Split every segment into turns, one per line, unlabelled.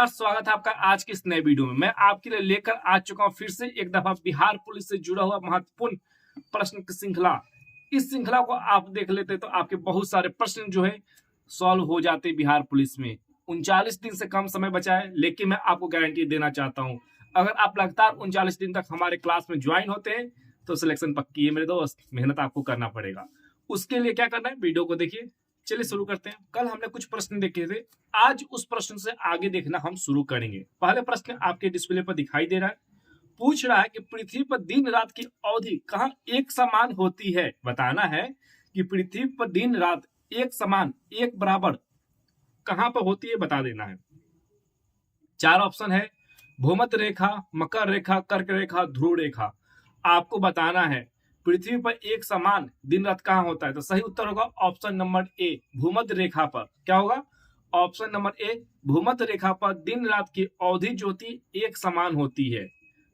स्वागत है आपका आज के इस नए वीडियो में। मैं आपके लिए लेकर आ चुका हूं फिर से एक दफा बिहार पुलिस से जुड़ा हुआ महत्वपूर्ण प्रश्न की श्रृंखला। इस श्रृंखला को आप देख लेते तो आपके बहुत सारे प्रश्न जो है सॉल्व हो जाते बिहार पुलिस में। 39 दिन से कम समय बचा है, लेकिन मैं आपको गारंटी देना चाहता हूँ, अगर आप लगातार 39 दिन तक हमारे क्लास में ज्वाइन होते हैं तो सिलेक्शन पक्की है मेरे दोस्त। मेहनत आपको करना पड़ेगा। उसके लिए क्या करना है, वीडियो को देखिए। चलिए शुरू करते हैं। कल हमने कुछ प्रश्न देखे थे, आज उस प्रश्न से आगे देखना हम शुरू करेंगे। पहले प्रश्न आपके डिस्प्ले पर दिखाई दे रहा है। पूछ रहा है कि पृथ्वी पर दिन रात की अवधि कहाँ एक समान होती है। बताना है कि पृथ्वी पर दिन रात एक समान, एक बराबर कहां पर होती है, बता देना है। 4 ऑप्शन है, भूमध्य रेखा, मकर रेखा, कर्क रेखा, ध्रुव रेखा। आपको बताना है पृथ्वी पर एक समान दिन रात कहां होता है। तो सही उत्तर होगा ऑप्शन नंबर ए, भूमध्य रेखा पर। क्या होगा? ऑप्शन नंबर ए, भूमध्य रेखा पर दिन रात की अवधि जो होती एक समान होती है।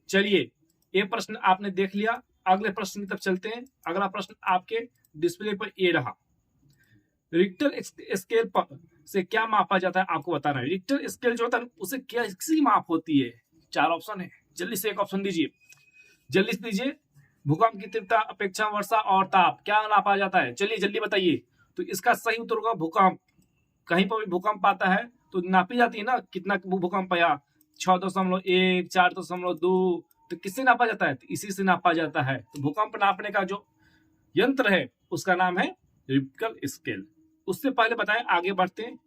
चलिए, ये प्रश्न आपने देख लिया। अगले प्रश्न की तरफ चलते हैं। अगला प्रश्न आपके डिस्प्ले पर ये रहा। रिक्टर स्केल पर से क्या मापा जाता है, आपको बताना है। रिक्टर स्केल जो होता है उसे कैसी माप होती है। 4 ऑप्शन है, जल्दी से एक ऑप्शन दीजिए, जल्दी से दीजिए। भूकंप की तीव्रता, अपेक्षा, वर्षा और ताप क्या नापा जाता है? चलिए जल्दी बताइए। तो इसका सही उत्तर होगा भूकंप। कहीं पर भी भूकंप आता है तो नापी जाती है ना, कितना भूकंप आया, 6.1, 4.2। तो किससे नापा जाता है? तो इसी से नापा जाता है। तो भूकंप नापने का जो यंत्र है उसका नाम है रिक्टर स्केल। उससे पहले बताएं, आगे बढ़ते हैं,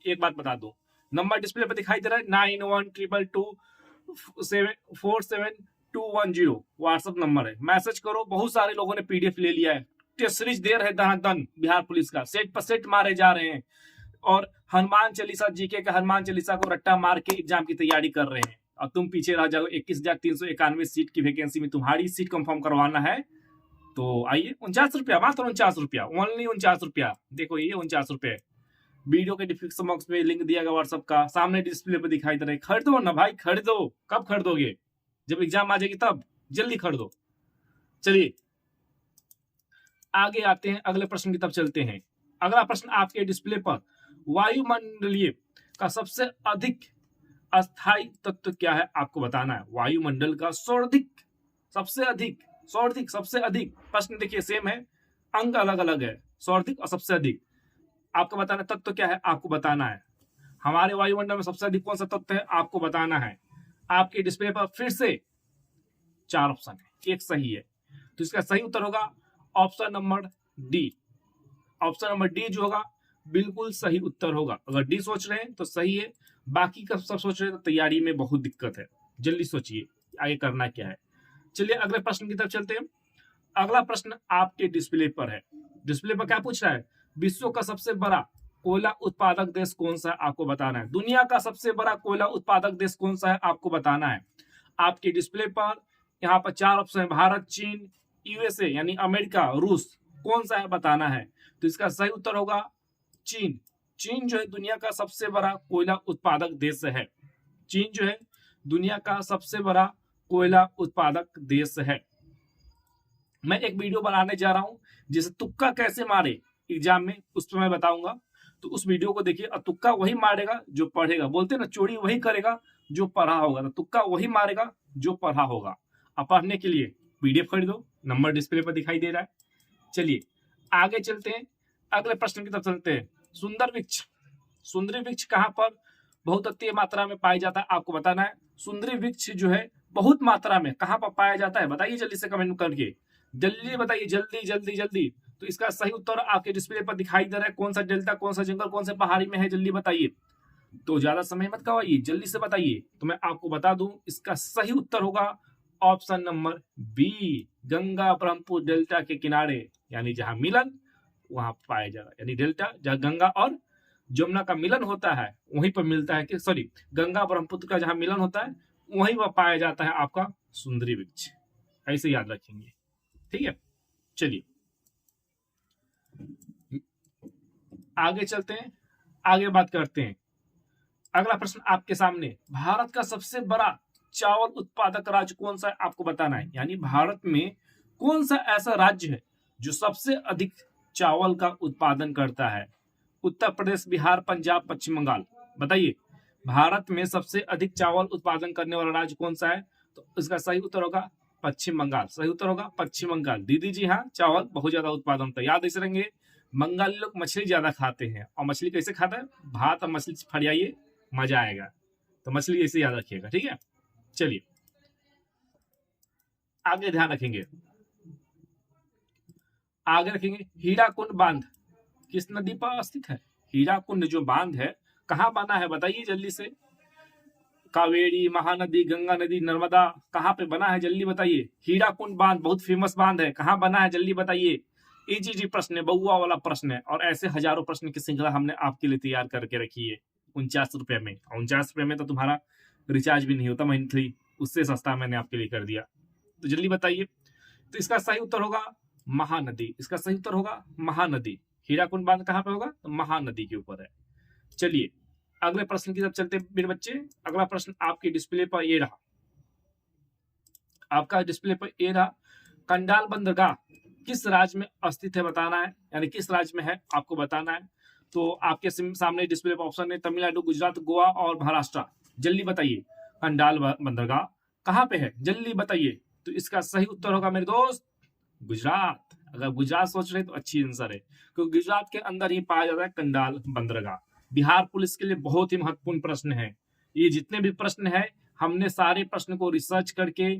एक बात बता दो। नंबर डिस्प्ले पर दिखाई दे रहा है 9122247210 व्हाट्सएप नंबर है। मैसेज करो। बहुत सारे लोगों ने पीडीएफ ले लिया है। टेस्ट सीरीज दे रहे दन बिहार पुलिस का, सेट पर सेट मारे जा रहे हैं और हनुमान चालीसा, जीके का हनुमान चालीसा को रट्टा मार के एग्जाम की तैयारी कर रहे हैं और तुम पीछे रह जाओ। 21,391 सीट की वैकेंसी में तुम्हारी सीट कंफर्म करवाना है तो आइए। 49 रुपया, मात्र 49 रुपया, ओनली 49 रुपया। देखो ये 49 रुपये। वीडियो के डिस्क्रिप्शन बॉक्स में लिंक दिया गया व्हाट्सएप का, सामने डिस्प्ले पे दिखाई दे रहा है। खरीदो ना भाई, खरीदो। कब खरीदोगे? जब एग्जाम आ जाएगी तब। जल्दी खरीदो। चलिए आगे आते हैं, अगले प्रश्न की तरफ चलते हैं। अगला प्रश्न आपके डिस्प्ले पर, वायुमंडलीय का सबसे अधिक अस्थायी तत्व क्या है, आपको बताना है। वायुमंडल का सर्वाधिक, सबसे अधिक, सर्वाधिक, सबसे अधिक। प्रश्न देखिए सेम है, अंक अलग अलग है। सर्वाधिक और सबसे अधिक आपको बताना है। तत्व क्या है, आपको बताना है। हमारे वायुमंडल में सबसे अधिक कौन सा तत्व है, आपको बताना है। आपके डिस्प्ले पर फिर से 4 ऑप्शन है, एक सही है। तो इसका सही उत्तर होगा option number D. Option number D जो होगा बिल्कुल सही उत्तर होगा। अगर डी सोच रहे हैं तो सही है, बाकी का सब सोच रहे हैं तो तैयारी में बहुत दिक्कत है। जल्दी सोचिए आगे करना क्या है। चलिए अगले प्रश्न की तरफ चलते हैं। अगला प्रश्न आपके डिस्प्ले पर है। डिस्प्ले पर क्या पूछ रहा है? विश्व का सबसे बड़ा कोयला उत्पादक देश कौन सा है, आपको बताना है। दुनिया का सबसे बड़ा कोयला उत्पादक देश कौन सा है, आपको बताना है। आपके डिस्प्ले पर यहाँ पर 4 ऑप्शन है, भारत, चीन, यूएसए यानी अमेरिका, रूस। कौन सा है बताना है। तो इसका सही उत्तर होगा चीन। चीन जो है दुनिया का सबसे बड़ा कोयला उत्पादक देश है। चीन जो है दुनिया का सबसे बड़ा कोयला उत्पादक देश है। मैं एक वीडियो बनाने जा रहा हूं जिसे तुक्का कैसे मारे एग्जाम में, उस पर मैं बताऊंगा। तो उस वीडियो को देखिए। और तुक्का वही मारेगा जो पढ़ेगा। बोलते ना, चोरी वही करेगा जो पढ़ा होगा। तो तुक्का वही मारेगा जो पढ़ा होगा। अब पढ़ने के लिए पीडीएफ खरीदो, नंबर डिस्प्ले पर दिखाई दे रहा है। चलिए आगे चलते हैं, अगले प्रश्न की तरफ चलते हैं। सुंदर वृक्ष, सुंदरी वृक्ष कहां पर बहुत अति मात्रा में पाया जाता है, आपको बताना है। सुंदरी वृक्ष जो है बहुत मात्रा में कहां पर पाया जाता है, बताइए जल्दी से कमेंट करके। जल्दी बताइए, जल्दी जल्दी जल्दी। तो इसका सही उत्तर आपके डिस्प्ले पर दिखाई दे रहा है। कौन सा डेल्टा, कौन सा जंगल, कौन सा पहाड़ी में है, जल्दी बताइए। तो ज्यादा समय मत गवाइए, जल्दी से बताइए। तो मैं आपको बता दूं, इसका सही उत्तर होगा option number B, Ganga Brahmaputra delta के किनारे, यानी जहां मिलन वहां पाया जा रहा है। यानी डेल्टा जहां गंगा और जमुना का मिलन होता है वहीं पर मिलता है कि सॉरी, गंगा ब्रह्मपुत्र का जहां मिलन होता है वहीं पर पाया जाता है आपका सुंदरी वृक्ष। ऐसे याद रखेंगे, ठीक है। चलिए आगे चलते हैं, आगे बात करते हैं। अगला प्रश्न आपके सामने, भारत का सबसे बड़ा चावल उत्पादक राज्य कौन सा है, आपको बताना है। यानी भारत में कौन सा ऐसा राज्य है जो सबसे अधिक चावल का उत्पादन करता है। उत्तर प्रदेश, बिहार, पंजाब, पश्चिम बंगाल, बताइए। भारत में सबसे अधिक चावल उत्पादन करने वाला राज्य कौन सा है? तो इसका सही उत्तर होगा पश्चिम बंगाल। सही उत्तर होगा पश्चिम बंगाल। दीदी जी हाँ, चावल बहुत ज्यादा उत्पादन होता है। याद ऐसे रहेंगे, बंगाली लोग मछली ज्यादा खाते हैं। और मछली कैसे खाता है? भात और मछली फरियाइए, मजा आएगा। तो मछली ऐसे याद रखिएगा, ठीक है। चलिए आगे ध्यान रखेंगे, आगे रखेंगे। हीराकुंड बांध किस नदी पर स्थित है? हीराकुंड जो बांध है कहाँ बना है बताइए जल्दी से। कावेरी, महानदी, गंगा नदी, नर्मदा, कहाँ पे बना है जल्दी बताइए। हीराकुंड बांध बहुत फेमस बांध है, कहाँ बना है जल्दी बताइए। इजी प्रश्न है, बहुआ वाला प्रश्न है। और ऐसे हजारों प्रश्न की श्रृंखला हमने आपके लिए तैयार करके रखी है 49 रुपए में। 49 रुपए में तो तुम्हारा रिचार्ज भी नहीं होता मंथली, उससे सस्ता मैंने आपके लिए कर दिया। तो जल्दी बताइए। तो इसका सही उत्तर होगा महानदी। इसका सही उत्तर होगा महानदी। हीराकुंड बांध कहाँ पे होगा? तो महानदी के ऊपर है। चलिए अगले प्रश्न की तरफ चलते हैं मेरे बच्चे। अगला प्रश्न आपके डिस्प्ले पर ये रहा, आपका डिस्प्ले पर ये रहा। कंडाल बंदरगाह किस राज्य में स्थित है बताना है, यानी किस राज्य में है आपको बताना है। तो आपके सामने डिस्प्ले पर ऑप्शन है तमिलनाडु, गुजरात, गोवा और महाराष्ट्र। जल्दी बताइए कंडाल बंदरगाह कहाँ पे है, जल्दी बताइए। तो इसका सही उत्तर होगा मेरे दोस्त गुजरात। अगर गुजरात सोच रहे तो अच्छी आंसर है, क्योंकि गुजरात के अंदर ही पाया जाता है कंडाल बंदरगाह। बिहार पुलिस के लिए बहुत ही महत्वपूर्ण प्रश्न है ये। जितने भी प्रश्न है हमने सारे प्रश्न को रिसर्च करके,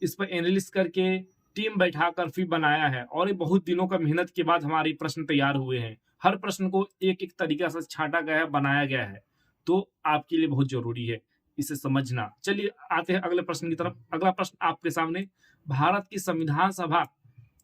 इस पर एनालिसिस करके, टीम बैठाकर फिर बनाया है। और ये बहुत दिनों का मेहनत के बाद हमारे प्रश्न तैयार हुए हैं। हर प्रश्न को एक एक तरीका से छांटा गया है, बनाया गया है। तो आपके लिए बहुत जरूरी है इसे समझना। चलिए आते हैं अगले प्रश्न की तरफ। अगला प्रश्न आपके सामने, भारत की संविधान सभा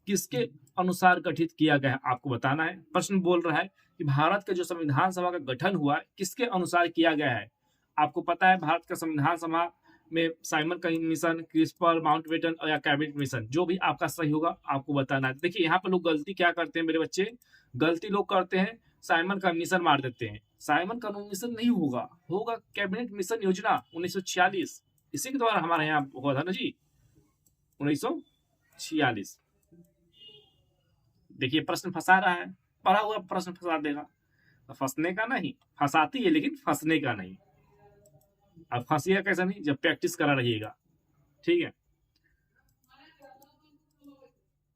किसके अनुसार गठित किया गया है आपको बताना है। प्रश्न बोल रहा है कि भारत का जो संविधान सभा का गठन हुआ है किसके अनुसार किया गया है। आपको पता है भारत का संविधान सभा में साइमन कमीशन, क्रिस्पर, माउंटबेटन या कैबिनेट मिशन, जो भी आपका सही होगा आपको बताना है। देखिए यहाँ पे लोग गलती क्या करते हैं मेरे बच्चे, गलती लोग करते हैं साइमन कमीशन मार देते हैं। साइमन कमीशन नहीं होगा, होगा कैबिनेट मिशन योजना 1946, इसी के द्वारा हमारे यहाँ हुआ था ना जी 1946। देखिए प्रश्न फंसा रहा है, पढ़ा हुआ प्रश्न फंसा देगा। तो फंसने का नहीं, फंसाती है लेकिन फंसने का नहीं। अब फंसिएगा कैसा नहीं, जब प्रैक्टिस करा रहिएगा, ठीक है।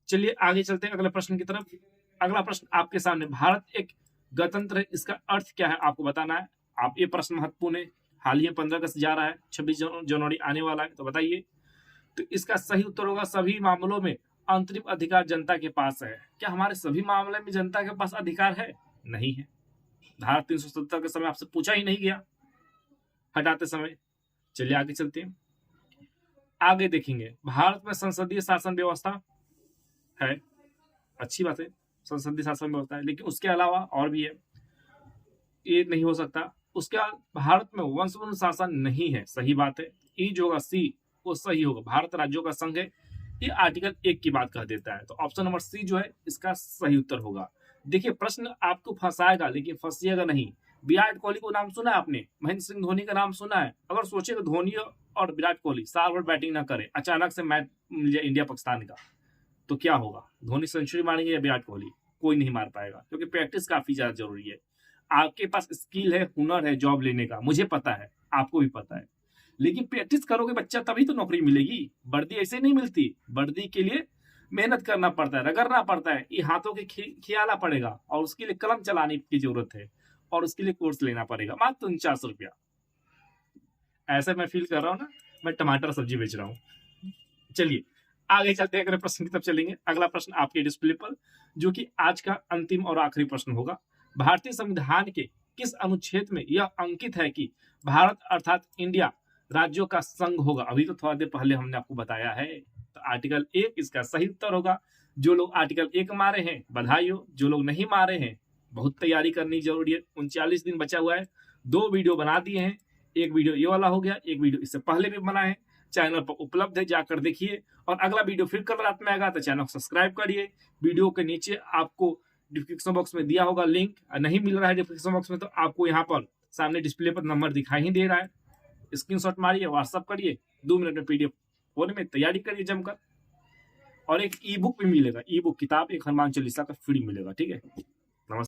चलिए आगे चलते हैं अगले प्रश्न की तरफ। अगला प्रश्न आपके सामने, भारत एक गणतंत्र है, इसका अर्थ क्या है आपको बताना है। आप ये प्रश्न महत्वपूर्ण है, हाल ही 15 अगस्त जा रहा है, 26 जनवरी आने वाला है, तो बताइए। तो इसका सही उत्तर होगा सभी मामलों में अंतरिम अधिकार जनता के पास है। क्या हमारे सभी मामले में जनता के पास अधिकार है? नहीं है। धारा 370 के समय आपसे पूछा ही नहीं गया हटाते समय। चलिए आगे चलते हैं, आगे देखेंगे। भारत में संसदीय शासन व्यवस्था है, अच्छी बात है, संसदीय शासन व्यवस्था है, लेकिन उसके अलावा और भी है, ये नहीं हो सकता। उसके बाद भारत में वंशवंश शासन नहीं है, सही बात है। ई जो होगा सी वो सही होगा, भारत राज्यों का संघ है, ये आर्टिकल 1 की बात कह देता है। तो ऑप्शन नंबर सी जो है इसका सही उत्तर होगा। देखिए प्रश्न आपको फंसाएगा लेकिन फंसिएगा नहीं। विराट कोहली को नाम सुना है आपने, महेंद्र सिंह धोनी का नाम सुना है। अगर सोचे तो धोनी और विराट कोहली साल भर बैटिंग ना करे, अचानक से मैच मिल जाए इंडिया पाकिस्तान का, तो क्या होगा? धोनी सेंचुरी मारेंगे या विराट कोहली? कोई नहीं मार पाएगा, क्योंकि प्रैक्टिस काफी ज्यादा जरूरी है। आपके पास स्किल है, हुनर है जॉब लेने का, मुझे पता है, आपको भी पता है, लेकिन प्रैक्टिस करोगे बच्चा तभी तो नौकरी मिलेगी। वर्दी ऐसे नहीं मिलती, वर्दी के लिए मेहनत करना पड़ता है, रगड़ना पड़ता है, ये हाथों के खियाला पड़ेगा, और उसके लिए कलम चलाने की जरूरत है, और उसके लिए कोर्स लेना पड़ेगा। मात्र 49 रुपया। ऐसे मैं फील कर रहा हूँ ना, मैं टमाटर सब्जी बेच रहा हूँ। चलिए आगे चलते हैं, अगले प्रश्न की तरफ चलेंगे। अगला प्रश्न आपके डिस्प्ले पर, जो कि आज का अंतिम और आखिरी प्रश्न होगा। भारतीय संविधान के किस अनुच्छेद में यह अंकित है कि भारत अर्थात इंडिया राज्यों का संघ होगा? अभी तो थोड़ा देर पहले हमने आपको बताया है। तो आर्टिकल 1 इसका सही उत्तर होगा। जो लोग आर्टिकल 1 मारे हैं बधाई हो, जो लोग नहीं मारे हैं बहुत तैयारी करनी जरूरी है। 39 दिन बचा हुआ है, 2 वीडियो बना दिए हैं, एक वीडियो ये वाला हो गया, एक वीडियो इससे पहले भी बना है, चैनल पर उपलब्ध है, जाकर देखिए। और अगला वीडियो फिर कल रात में आएगा, तो चैनल को सब्सक्राइब करिए। वीडियो के नीचे आपको डिस्क्रिप्शन बॉक्स में दिया होगा लिंक, नहीं मिल रहा है डिस्क्रिप्शन बॉक्स में तो आपको यहाँ पर सामने डिस्प्ले पर नंबर दिखाई ही दे रहा है, स्क्रीनशॉट मारिए, व्हाट्सअप करिए, 2 मिनट में पीडीएफ होने में तैयारी करिए जमकर। और एक ई बुक भी मिलेगा, ई बुक किताब एक हनुमान चालीसा का फ्री मिलेगा, ठीक है।